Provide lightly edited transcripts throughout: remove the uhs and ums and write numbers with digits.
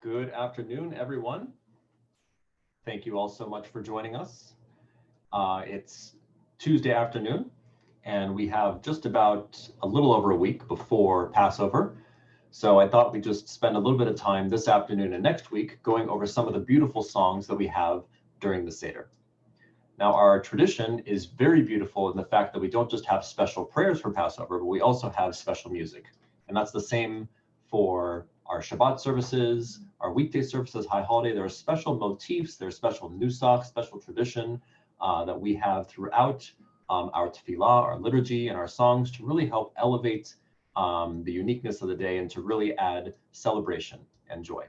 Good afternoon, everyone. Thank you all so much for joining us. It's Tuesday afternoon, and we have just about a little over a week before Passover. So I thought we'd just spend a little bit of time this afternoon and next week going over some of the beautiful songs that we have during the Seder. Now, our tradition is very beautiful in the fact that we don't just have special prayers for Passover, but we also have special music. And that's the same for our Shabbat services, our weekday services, High Holiday. There are special motifs, there's special nusach, special tradition that we have throughout our tefillah, our liturgy, and our songs to really help elevate the uniqueness of the day and to really add celebration and joy.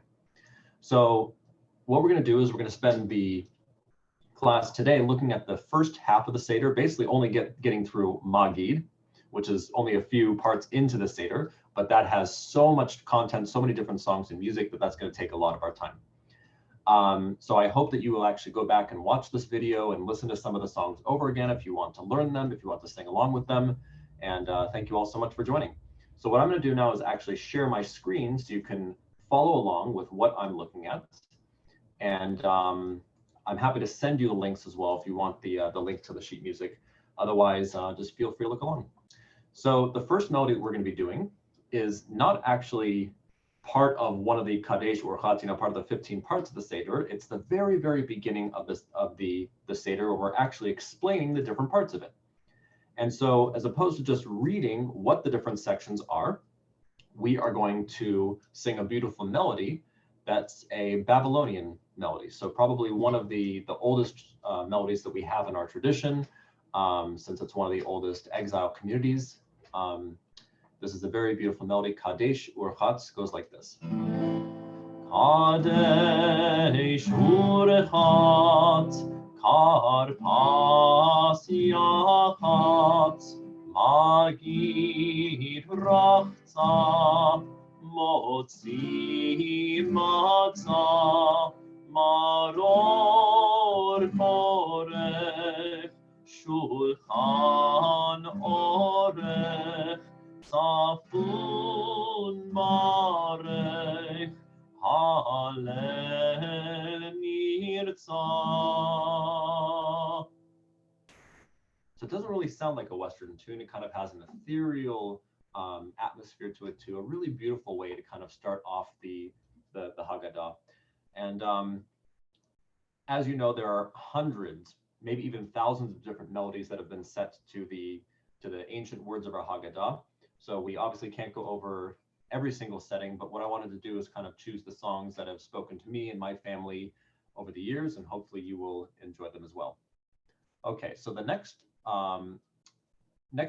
So what we're going to do is we're going to spend the class today looking at the first half of the Seder, basically only getting through Magid, which is only a few parts into the Seder, but that has so much content, so many different songs and music that's going to take a lot of our time. So I hope that you will actually go back and watch this video and listen to some of the songs over again if you want to learn them, if you want to sing along with them. And thank you all so much for joining. So what I'm going to do now is actually share my screen so you can follow along with what I'm looking at. And I'm happy to send you the links as well if you want the link to the sheet music. Otherwise, just feel free to look along. So the first melody that we're going to be doing is not actually part of one of the Kadesh or Chatina, part of the 15 parts of the Seder. It's the very, very beginning of the Seder, where we're actually explaining the different parts of it. And so as opposed to just reading what the different sections are, we are going to sing a beautiful melody that's a Babylonian melody. So probably one of the oldest melodies that we have in our tradition, since it's one of the oldest exile communities. This is a very beautiful melody. Kadesh Urchatz goes like this. Kadesh Urchatz Karpas Yachatz Magid Rachza Motzi Matzah Maror Korech Shulchan Orech Safun Marech Halel Nirtzah. So it doesn't really sound like a Western tune. It kind of has an ethereal atmosphere to it too. A really beautiful way to kind of start off the Haggadah. And as you know, there are hundreds, maybe even thousands of different melodies that have been set to the ancient words of our Haggadah. So we obviously can't go over every single setting, but what I wanted to do is kind of choose the songs that have spoken to me and my family over the years, and hopefully you will enjoy them as well. Okay, so the next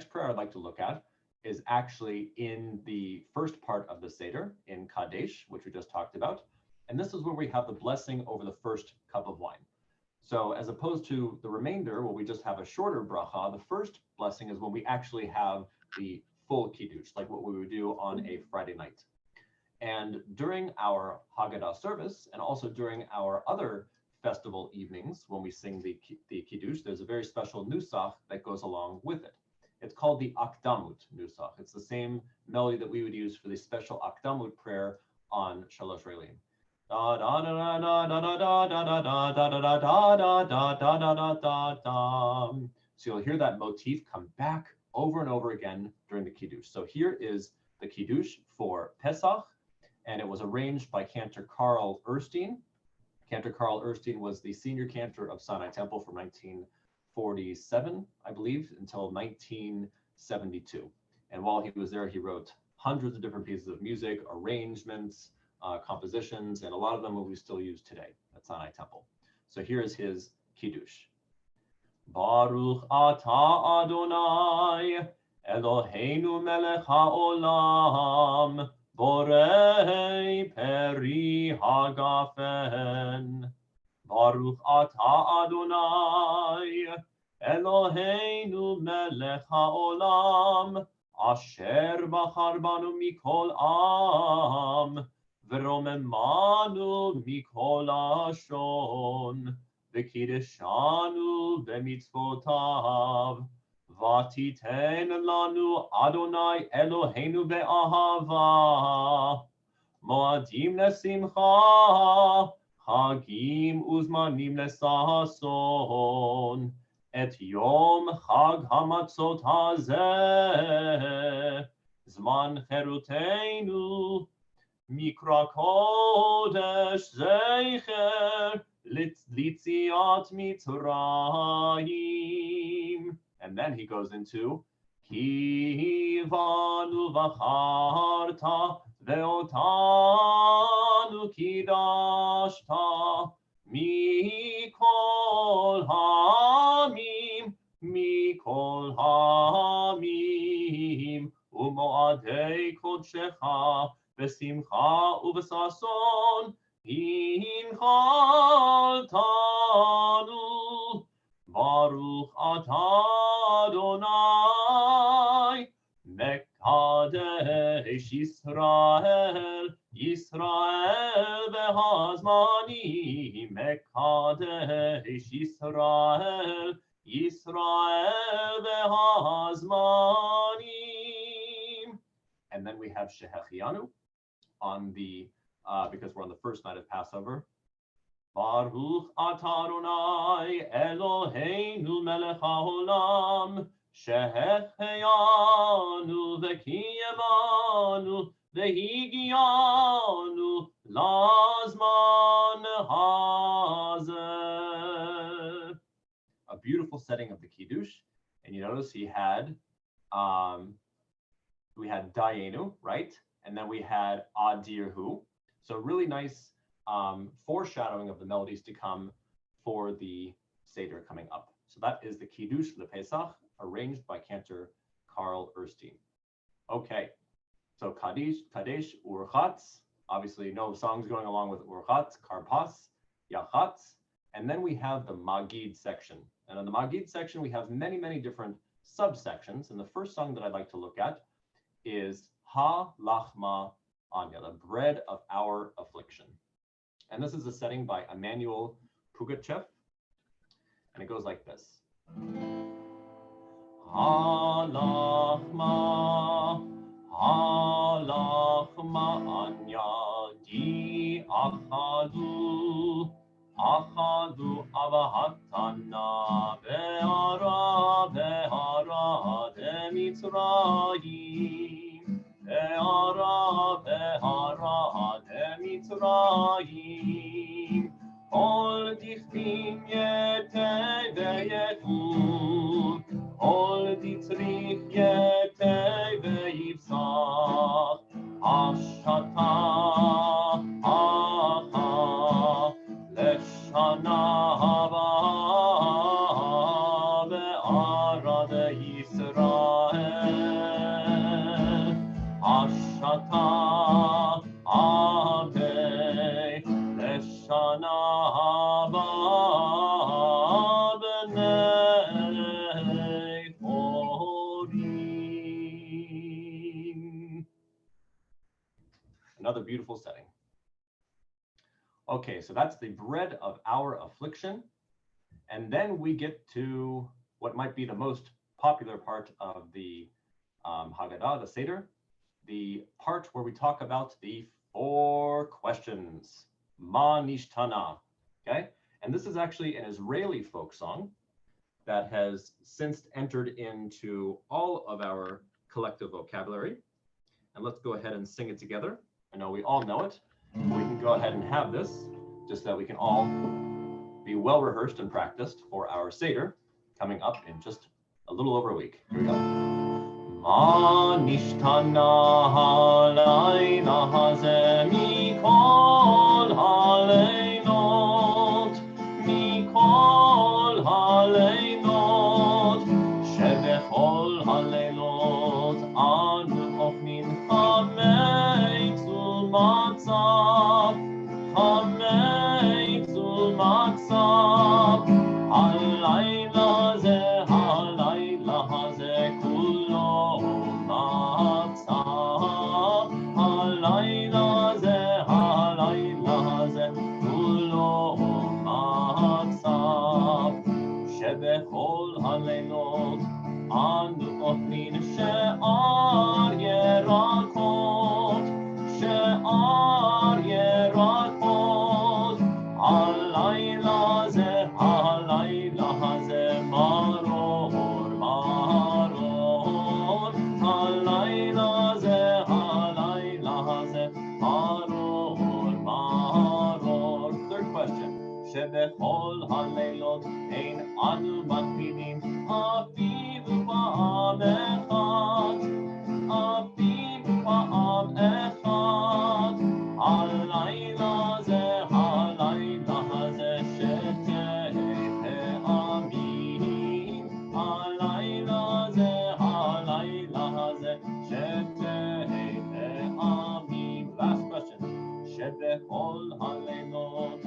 prayer I'd like to look at is actually in the first part of the Seder, in Kadesh, which we just talked about. And this is where we have the blessing over the first cup of wine. So as opposed to the remainder, where we just have a shorter bracha, the first blessing is when we actually have the full Kiddush, like what we would do on a Friday night. And during our Haggadah service, and also during our other festival evenings, when we sing the Kiddush, there's a very special nusach that goes along with it. It's called the Akdamut nusach. It's the same melody that we would use for the special Akdamut prayer on Shalosh Relim. Da da da da da da da da da da da da da da da da da da. So you'll hear that motif come back over and over again during the Kiddush. So here is the Kiddush for Pesach, and it was arranged by Cantor Carl Erstein. Cantor Carl Erstein was the senior cantor of Sinai Temple from 1947, I believe, until 1972. And while he was there, he wrote hundreds of different pieces of music, arrangements, compositions, and a lot of them we still use today at Sinai Temple. So here is his Kiddush. Baruch atah Adonai, Eloheinu melech haolam, borei peri hagafen. Baruch atah Adonai, Eloheinu melech haolam, asher bachar banu mikol am, v'romemanu mikol ashon. V'kiddushanu b'mitzvotav, v'titen lanu Adonai Eloheinu be'ahava, Moadim lesimcha, Chagim uzmanim lesason, Et yom Chag hamatzot hazeh, Zman cherutenu, Mikra Kodesh Zeicher Litziat Mitzrayim. And then he goes into Kivanu Vacharta Veotanu Kidashta Mikol Hamim Umoadei Kodshecha Besimcha ubesason hinchaltanu Baruch atah Adonai Mekadesh Yisrael behazmani Mekadesh Yisrael behazmani. And then we have Shehechianu on the, because we're on the first night of Passover. Baruch atah Adonai Eloheinu melech haolam, Shehechianu v'kiyemanu v'higianu lazman hazeh. A beautiful setting of the Kiddush. And you notice he had, we had Dayenu, right? And then we had Adirhu. So really nice foreshadowing of the melodies to come for the Seder coming up. So that is the Kiddush Le Pesach, arranged by Cantor Carl Erstein. Okay, so Kadesh, Urchatz, obviously no songs going along with Urchatz, Karpas, Yachatz, and then we have the Magid section. And in the Magid section, we have many, many different subsections. And the first song that I'd like to look at is Lachma Anya, the bread of our affliction. And this is a setting by Emmanuel Pugachev. And it goes like this. Lachma Anya di achadu avahatana behara de Mitzrayim behara de Mitzrayim Ol dichtim yetei veyekut Ol ditzrich yetei veyivsach Ashata Leshana haba be'ara de Yisrael Ashata ave Leshana haba b'nei chorim. Another beautiful setting. Okay, so that's the bread of our affliction. And then we get to what might be the most popular part of the Haggadah, the Seder, the part where we talk about the 4 questions, Ma Nishtana, okay? And this is actually an Israeli folk song that has since entered into all of our collective vocabulary. And let's go ahead and sing it together. I know we all know it. We can go ahead and have this, just so that we can all be well rehearsed and practiced for our Seder coming up in just a little over a week. Here we go. Ma nishtana halayla hazeh mikol haleilot shebechol haleilot anu ochmin chametz u'matzav chametz u'matzav halayla hazeh kulo matzav שבכל הלילות אין אנו מקפידים אפילו פעם אחת, אפילו פעם אחת. הלילה זה שתהא פעמים, הלילה זה שתהא פעמים. Last question. שבכל הלילות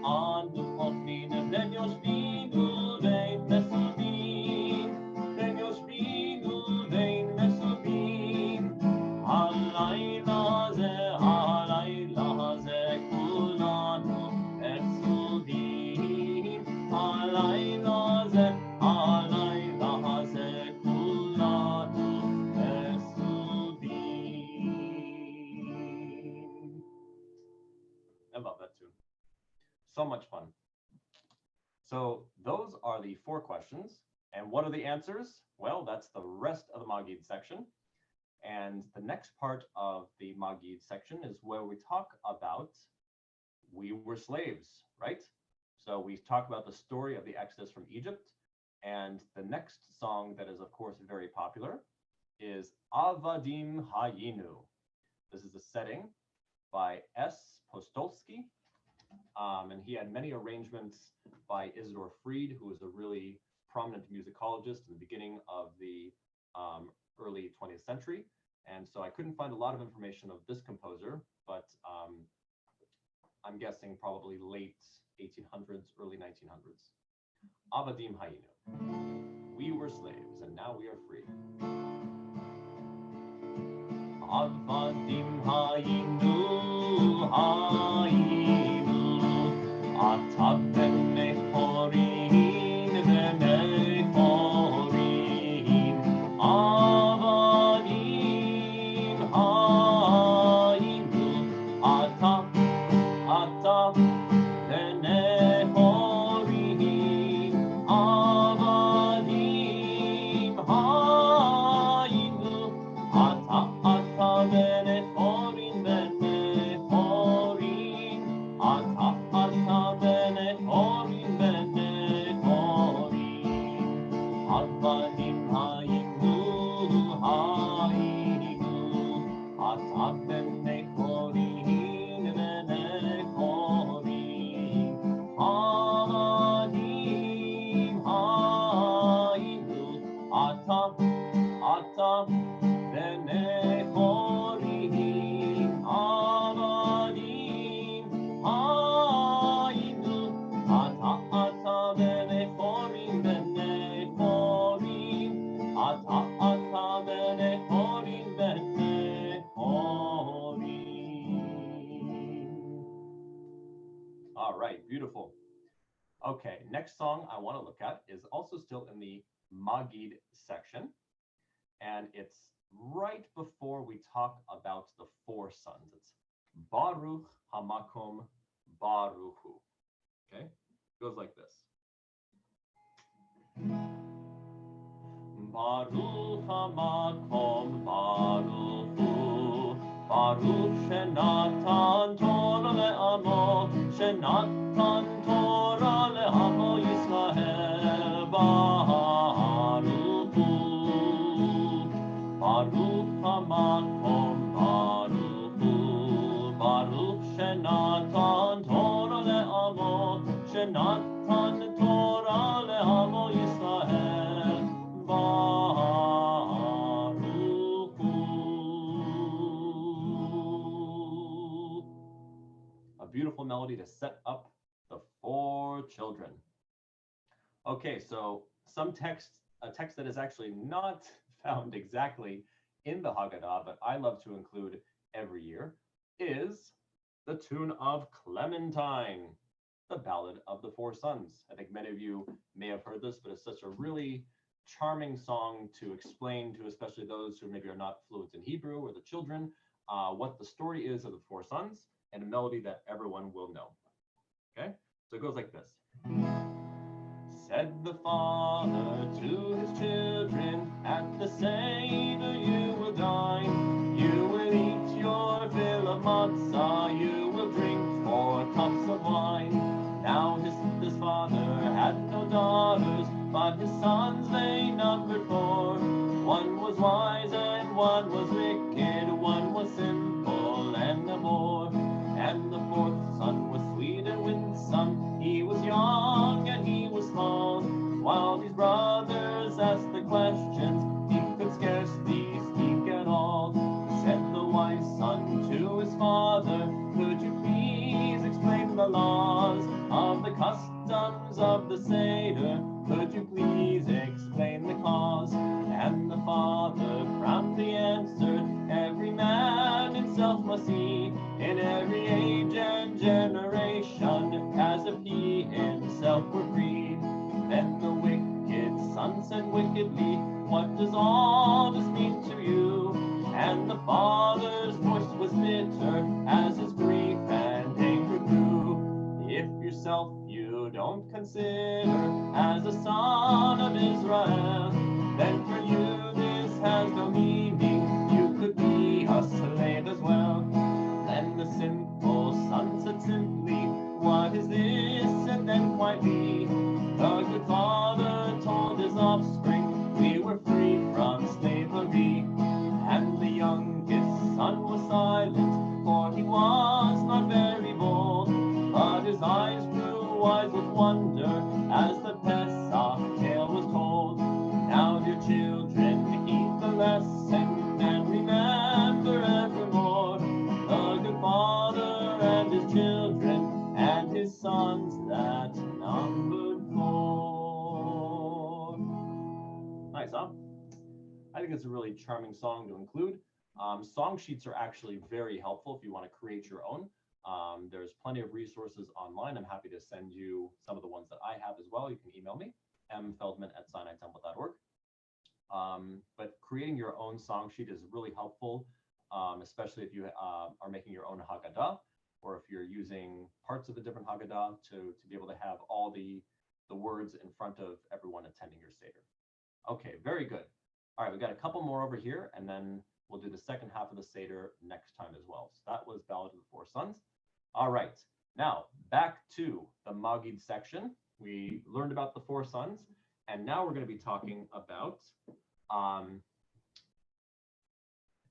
אנו אוכלים בין יושבים ובין מסובים, בין יושבים ובין מסובים. הלילה זה כולנו עצובים, הלילה זה כולנו עצובים. I love that tune. So much fun. So those are the 4 questions. And what are the answers? Well, that's the rest of the Magid section. And the next part of the Magid section is where we talk about we were slaves, right? So we talk about the story of the Exodus from Egypt. And the next song that is, of course, very popular is Avadim Hayinu. This is a setting by S. Postolsky. And he had many arrangements by Isidor Fried, who was a really prominent musicologist in the beginning of the early 20th century. And so I couldn't find a lot of information of this composer, but I'm guessing probably late 1800s, early 1900s. Avadim Hayinu. We were slaves, and now we are free. Avadim Hayinu, Hayinu, Atab Benechorin, Benechorin, Avadim Hayinu, Atab Benechorin, Avadim Hayinu, Atab Benechorin, Benechorin, Atab Benechorin, Benechorin, Avadim Hayinu, Hayinu, Atab Benechorin, Benechorin, Avadim Hayinu, Atab Benechorin, Avadim Hayinu, Ata Benechorin, Benechorin, Ata Benechorin, Benechorin. All right, beautiful. Okay, next song I want to look at is also still in the Magid section, and it's right before we talk about the 4 sons. It's Baruch Hamakom Baruchu. Okay, it goes like this. Baruch Hamakom Baruchu, Baruch Shenatan Torah le'amo, Shenatan Torah le'amo Yisrael, Baruchu, Baruch Hamakom Baruchu, Baruch Shenatan Torah le'amo, Shenatan Torah le'amo Yisrael, Baruchu. A beautiful melody to set up the 4 children. Okay, so a text that is actually not found exactly in the Haggadah, but I love to include every year, is the tune of Clementine, the Ballad of the 4 Sons. I think many of you may have heard this, but it's such a really charming song to explain to especially those who maybe are not fluent in Hebrew or the children, what the story is of the 4 sons, and a melody that everyone will know. Okay, so it goes like this. Said the father to his children, at the Seder you will dine, you will eat your fill of matzah, you will drink 4 cups of wine. Now this father one was wicked, one was simple and a boor. And the fourth son was sweet and winsome. He was young and he was small. While these brothers asked the questions, he could scarcely speak at all. Said the wise son to his father, could you please explain the laws of the customs of the Seder? Could you please explain the cause? And the father proudly answered, every man himself must see, in every age and generation, as if he himself were freed. Then the wicked son said wickedly, what does all this mean to you? And the father's voice was bitter as his grief and anger grew. If yourself you don't consider as a son of Israel, then for you this has no meaning. You could be a slave as well. Then the sinful son said simply, what is this? And then quietly, the good father told his offspring, we were free from slavery. And the youngest son was silent, for he was not very bold, but his eyes grew wide with wonder as the Pesach tale was told. Now, dear children, heed the lesson and remember evermore the good father and his children and his sons that numbered 4. Nice, huh? I think it's a really charming song to include. Song sheets are actually very helpful if you want to create your own. There's plenty of resources online. I'm happy to send you some of the ones that I have as well. You can email me, mfeldman@sinaitemple.org. But creating your own song sheet is really helpful, especially if you are making your own Haggadah, or if you're using parts of a different Haggadah to be able to have all the words in front of everyone attending your Seder. Okay, very good. All right, we got a couple more over here, and then we'll do the second half of the Seder next time as well. So that was Ballad of the Four Sons. All right, now back to the Magid section. We learned about the four sons, and now we're going to be talking about,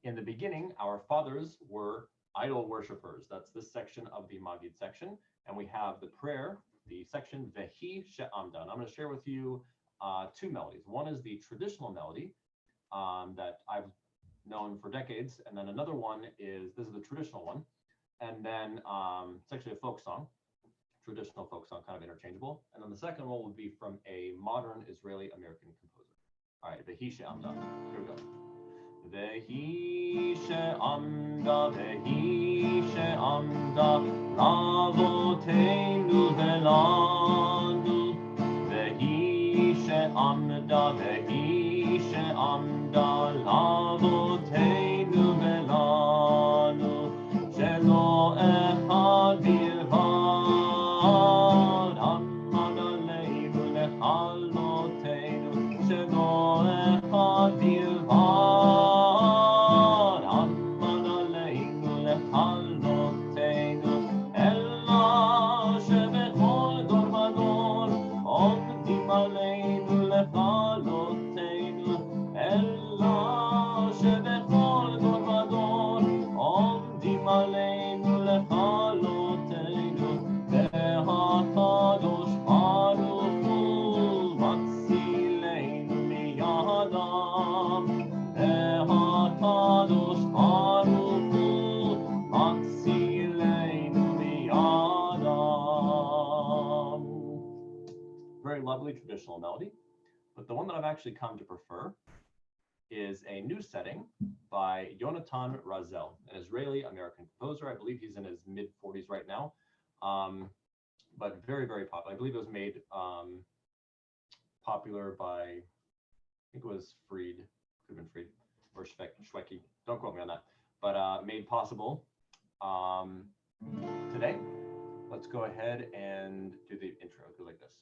in the beginning, our fathers were idol worshippers. That's this section of the Magid section. And we have the prayer, the section Vehi She'amda. And I'm going to share with you two melodies. One is the traditional melody that I've known for decades. And then another one is, this is the traditional one. And then it's actually a folk song, traditional folk song, kind of interchangeable. And then the second one would be from a modern Israeli American composer. All right, Vehi She'amda. Here we go. Vehi she'amda, lavoteinu velanu. Vehi she'amda, lavoteinu velanu. Shelo echad bilvad, amad aleinu lechalotenu. Shelo echad bilvad. Lovely traditional melody, but the one that I've actually come to prefer is a new setting by Yonatan Razel, an Israeli-American composer. I believe he's in his mid-40s right now, but very, very popular. I believe it was made popular by, I think it was Fried, could have been Fried, or Schwecki, don't quote me on that, but made possible today. Let's go ahead and do the intro. It goes like this.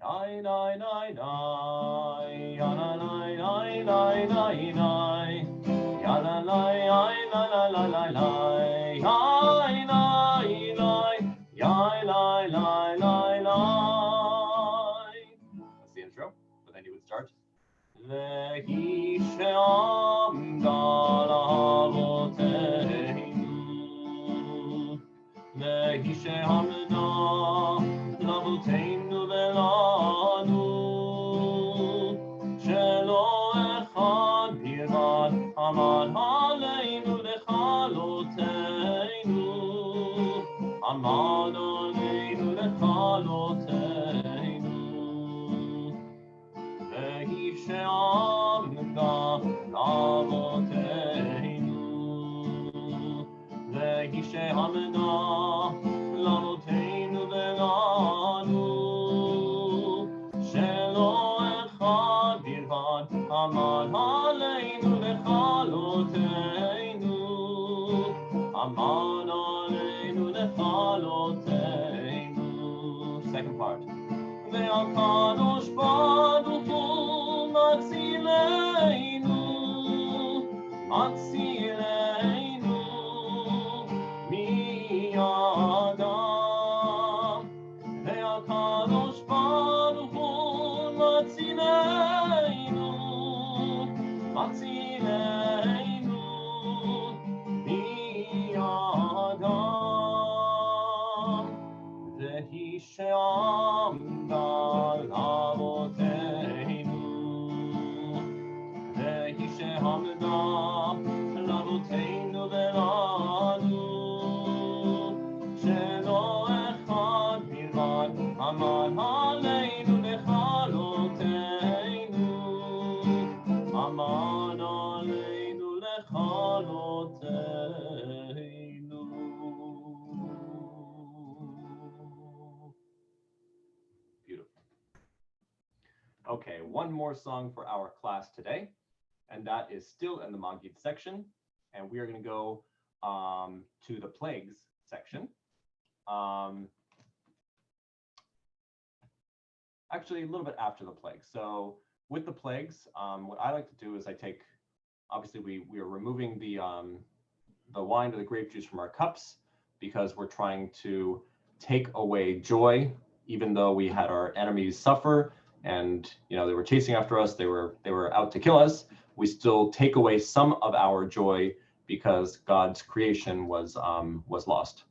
Nai nai nai nai, ya la nai nai nai nai nai, ya la nai nai nai nai nai nai, nai nai nai, ya la nai nai nai. That's the intro, but then you would start. Vehi she'amda. Aman Aleinu Lechalotenu, Aman Aleinu Lechalotenu, Vehi She'amda Lavotenu, Vehi She'amda Lavotenu Velanu, Shelo Echad Bilvad, Aman Aleinu Lechalotenu, Aman Aleinu Lechalotenu. Second part. Ve'akadosh Baruch Hu Matzilenu, Matzilenu mi'adam. Ve'akadosh Baruch Hu Matzilenu, Matzilenu mi'adam. Vehi she'amda lavotenu, Vehi she'amda lavotenu velanu, Shelo echad bilvad, Aman Aleinu Lechalotenu, Aman Aleinu Lechalotenu. Beautiful. Okay, one more song for our class today, and that is still in the Magid section, and we are going to go to the plagues section. Actually, a little bit after the plagues. So with the plagues, what I like to do is I take, obviously we are removing the wine or the grape juice from our cups because we're trying to take away joy, even though we had our enemies suffer and they were chasing after us, they were out to kill us. We still take away some of our joy because God's creation was lost.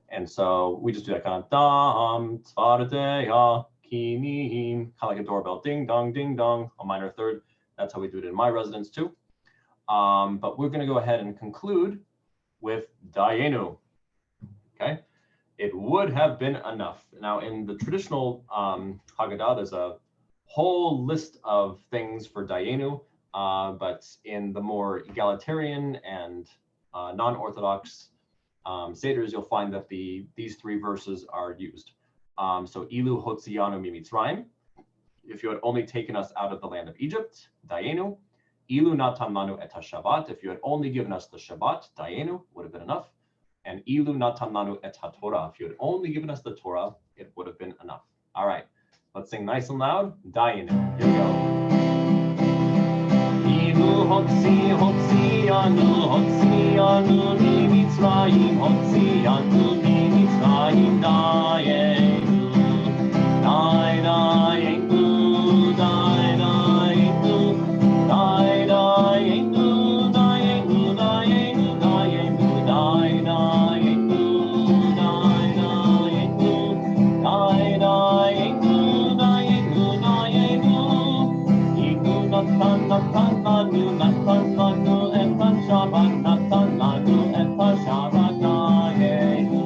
And so we just do that kind of dam tzvarateya kinim, kind of like a doorbell, ding dong, a minor third. That's how we do it in my residence too. But we're going to go ahead and conclude with Dayenu. Okay, it would have been enough. Now, in the traditional Haggadah, there's a whole list of things for Dayenu, but in the more egalitarian and non-Orthodox Seders, you'll find that these three verses are used. So Ilu Hotzianu Mimitzrayim, if you had only taken us out of the land of Egypt, Dayenu. Ilu Natan Lanu et HaShabbat, if you had only given us the Shabbat, Dayenu, would have been enough. And Ilu Natan Lanu et HaTorah, if you had only given us the Torah, it would have been enough. All right, let's sing nice and loud, Dayenu. Here we go. Ilu Hotzianu Mimitzrayim, Hotzianu Mimitzrayim, Dayenu, Dayenu, Dayenu, Dayenu, Dayenu, Dayenu, Dayenu, Dayenu, Dayenu, Dayenu, Dayenu, Dayenu, Ilu Natan Lanu, Natan Lanu et HaShabbat, Natan Lanu et HaShabbat, Dayenu,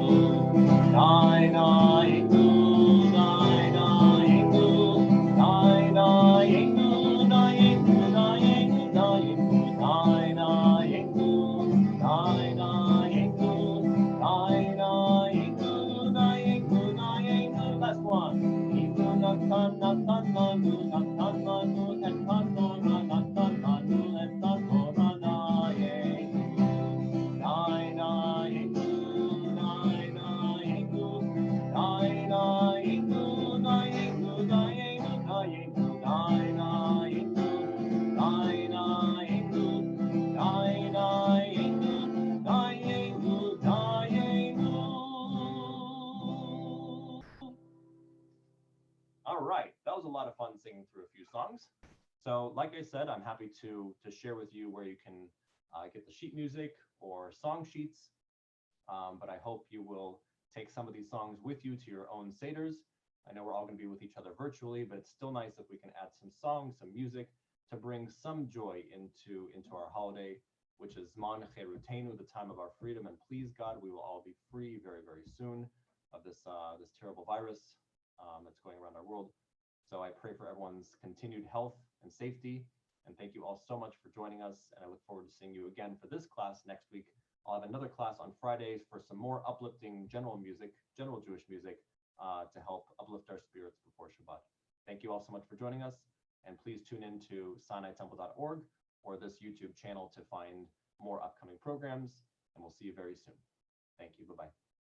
Dayenu, Dayenu, Dayenu, Dayenu, Dayenu, Dayenu, Dayenu, Dayenu, Dayenu, Dayenu, Dayenu. Last one. Ilu Natan Lanu, Natan Lanu et HaTorah, Natan Lanu et HaTorah, Dayenu, Dayenu, Dayenu, Dayenu, Dayenu, Dayenu, Dayenu, Dayenu, Dayenu, Dayenu, Dayenu. All right, that was a lot of fun singing through a few songs. So like I said, I'm happy to share with you where you can get the sheet music or song sheets. But I hope you will take some of these songs with you to your own Seders. I know we're all going to be with each other virtually, but it's still nice if we can add some songs, some music to bring some joy into our holiday, which is Zman Cherutenu, the time of our freedom. And please God, we will all be free very, very soon of this terrible virus that's going around our world. So I pray for everyone's continued health and safety. And thank you all so much for joining us. And I look forward to seeing you again for this class next week. I'll have another class on Fridays for some more uplifting general Jewish music to help uplift our spirits before Shabbat. Thank you all so much for joining us. And please tune in to SinaiTemple.org or this YouTube channel to find more upcoming programs. And we'll see you very soon. Thank you. Bye-bye.